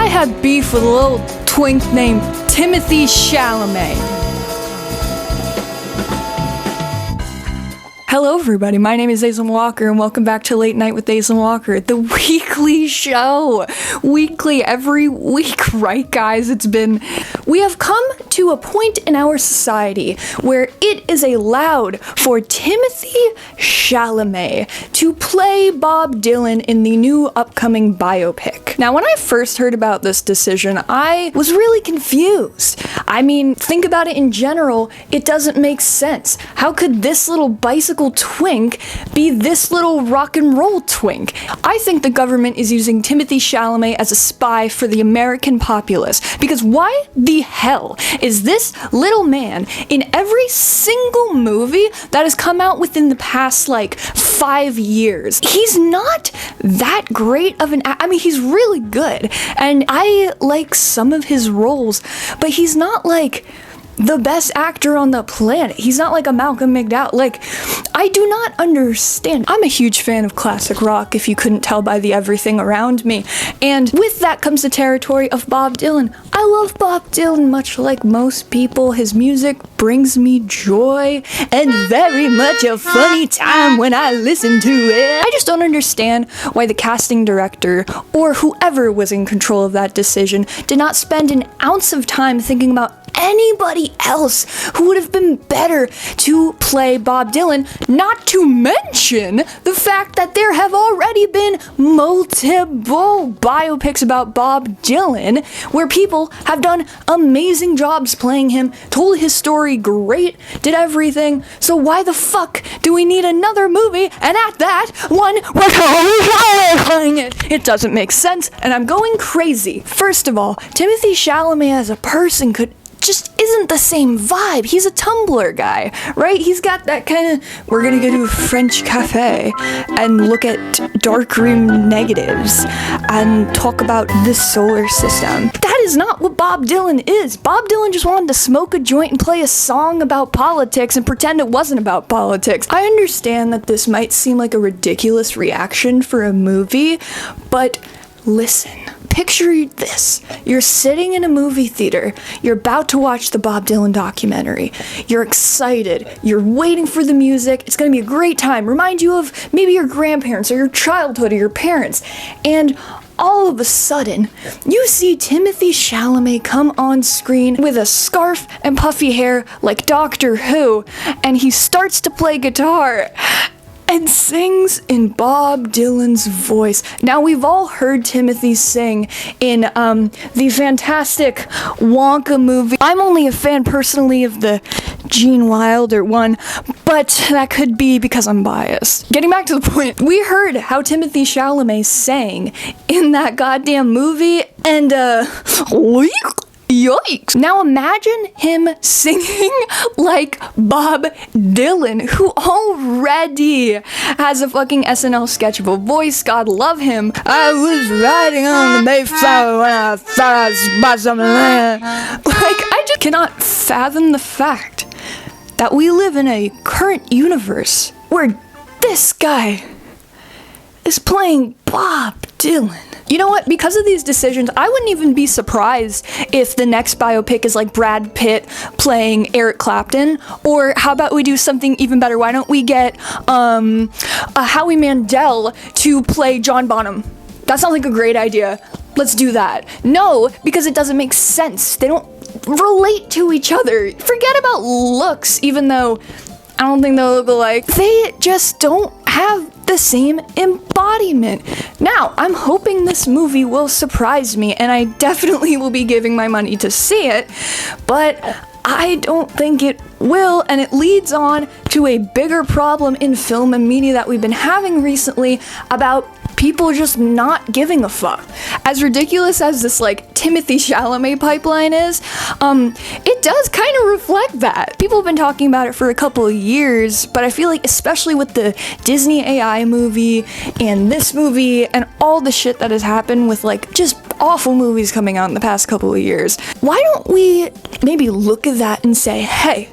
I had beef with a little twink named Timothee Chalamet. Hello everybody, my name is Aislin Walker and welcome back to Late Night with Aislin Walker, the weekly show. Weekly, every week, right guys? We have come to a point in our society where it is allowed for Timothee Chalamet to play Bob Dylin in the new upcoming biopic. Now, when I first heard about this decision, I was really confused. I mean, think about it in general, it doesn't make sense. How could this little bicycle twink be this little rock and roll twink? I think the government is using Timothee Chalamet as a spy for the American populace, because why the hell is this little man in every single movie that has come out within the past 5 years? He's not that great of an I mean, he's really good and I like some of his roles, but he's not the best actor on the planet. He's not like a Malcolm McDowell. I do not understand. I'm a huge fan of classic rock, if you couldn't tell by the everything around me. And with that comes the territory of Bob Dylin. I love Bob Dylin much like most people. His music brings me joy and very much a funny time when I listen to it. I just don't understand why the casting director or whoever was in control of that decision did not spend an ounce of time thinking about anybody else who would have been better to play Bob Dylin, not to mention the fact that there have already been multiple biopics about Bob Dylin where people have done amazing jobs playing him, told his story great, did everything. So why the fuck do we need another movie, and at that one it doesn't make sense and I'm going crazy. First of all, Timothee Chalamet as a person just isn't the same vibe. He's a Tumblr guy, right? He's got that kind of, we're gonna go to a French cafe and look at darkroom negatives and talk about the solar system. That is not what Bob Dylin is. Bob Dylin just wanted to smoke a joint and play a song about politics and pretend it wasn't about politics. I understand that this might seem like a ridiculous reaction for a movie, but listen. Picture this. You're sitting in a movie theater. You're about to watch the Bob Dylin documentary. You're excited. You're waiting for the music. It's going to be a great time. Remind you of maybe your grandparents or your childhood or your parents. And all of a sudden, you see Timothee Chalamet come on screen with a scarf and puffy hair like Doctor Who, and he starts to play guitar and sings in Bob Dylan's voice. Now, we've all heard Timothy sing in the fantastic Wonka movie. I'm only a fan personally of the Gene Wilder one, but that could be because I'm biased. Getting back to the point, we heard how Timothee Chalamet sang in that goddamn movie, and yikes. Now imagine him singing like Bob Dylin, who already has a fucking SNL sketch of a voice, God love him. I was riding on the Mayflower when I thought I spot something there. I just cannot fathom the fact that we live in a current universe where this guy is playing Bob Dylin. You know what? Because of these decisions, I wouldn't even be surprised if the next biopic is like Brad Pitt playing Eric Clapton. Or how about we do something even better? Why don't we get Howie Mandel to play John Bonham? That sounds like a great idea. Let's do that. No, because it doesn't make sense. They don't relate to each other. Forget about looks, even though I don't think they'll look alike. They just don't have the same embodiment. Now, I'm hoping this movie will surprise me, and I definitely will be giving my money to see it, but I don't think it will, and it leads on to a bigger problem in film and media that we've been having recently about people just not giving a fuck. As ridiculous as this Timothee Chalamet pipeline is, it does kind of reflect that. People have been talking about it for a couple of years, but I feel like especially with the Disney AI movie and this movie and all the shit that has happened with just awful movies coming out in the past couple of years, why don't we maybe look at that and say, hey,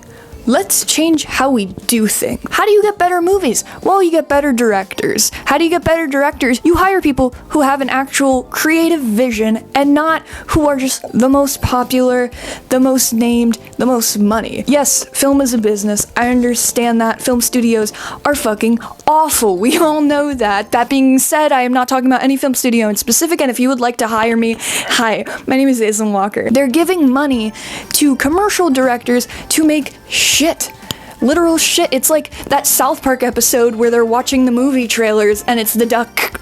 let's change how we do things. How do you get better movies? Well, you get better directors. How do you get better directors? You hire people who have an actual creative vision and not who are just the most popular, the most named, the most money. Yes, film is a business. I understand that. Film studios are fucking awful. We all know that. That being said, I am not talking about any film studio in specific, and if you would like to hire me, hi, my name is Aislin Walker. They're giving money to commercial directors to make shit. Literal shit. It's like that South Park episode where they're watching the movie trailers and it's the duck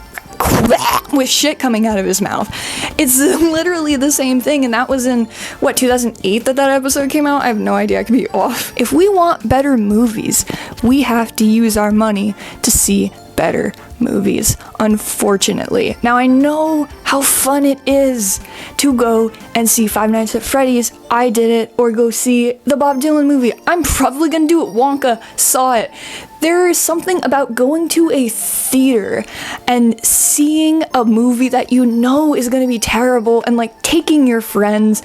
with shit coming out of his mouth. It's literally the same thing, and that was in, 2008 that episode came out? I have no idea, I could be off. If we want better movies, we have to use our money to see better movies, unfortunately. Now, I know how fun it is to go and see Five Nights at Freddy's. I did it. Or go see the Bob Dylan movie. I'm probably gonna do it. Wonka, saw it. There is something about going to a theater and seeing a movie that you know is gonna be terrible and like taking your friends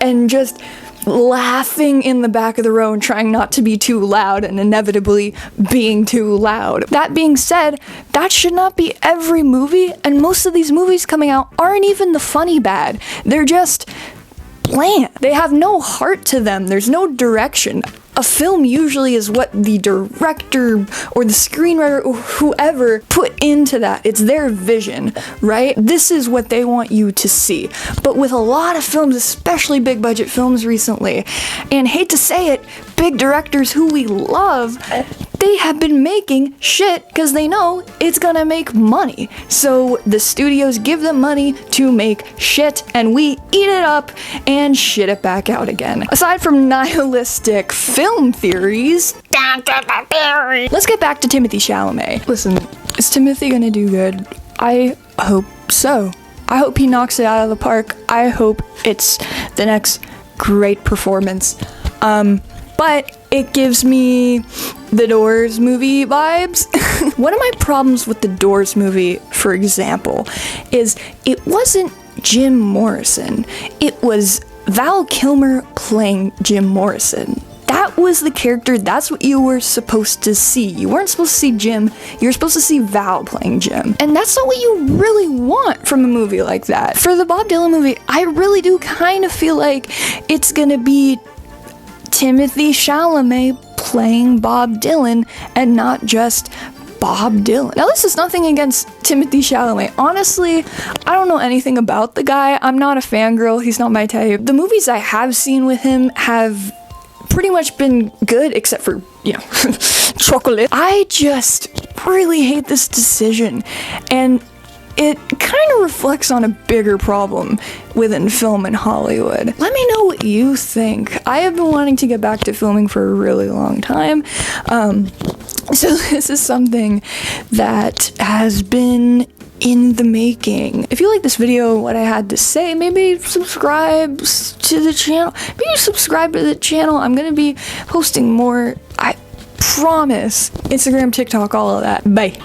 and just laughing in the back of the row and trying not to be too loud and inevitably being too loud. That being said, that should not be every movie, and most of these movies coming out aren't even the funny bad. They're just bland. They have no heart to them. There's no direction. A film usually is what the director or the screenwriter or whoever put into that. It's their vision, right? This is what they want you to see. But with a lot of films, especially big budget films recently, and hate to say it, big directors who we love, they have been making shit because they know it's gonna make money. So the studios give them money to make shit, and we eat it up and shit it back out again. Aside from nihilistic film theories, let's get back to Timothee Chalamet. Listen, is Timothy gonna do good? I hope so. I hope he knocks it out of the park. I hope it's the next great performance. But it gives me the Doors movie vibes. One of my problems with the Doors movie, for example, is it wasn't Jim Morrison. It was Val Kilmer playing Jim Morrison. That was the character, that's what you were supposed to see. You weren't supposed to see Jim, you were supposed to see Val playing Jim. And that's not what you really want from a movie like that. For the Bob Dylan movie, I really do kind of feel like it's gonna be Timothee Chalamet playing Bob Dylan and not just Bob Dylan. Now, this is nothing against Timothee Chalamet. Honestly, I don't know anything about the guy. I'm not a fangirl. He's not my type. The movies I have seen with him have pretty much been good, except for, Chocolate. I just really hate this decision, and it kind of reflects on a bigger problem within film in Hollywood. Let me know what you think. I have been wanting to get back to filming for a really long time. So this is something that has been in the making. If you like this video, what I had to say, maybe subscribe to the channel. Maybe subscribe to the channel. I'm gonna be posting more. I promise. Instagram, TikTok, all of that. Bye.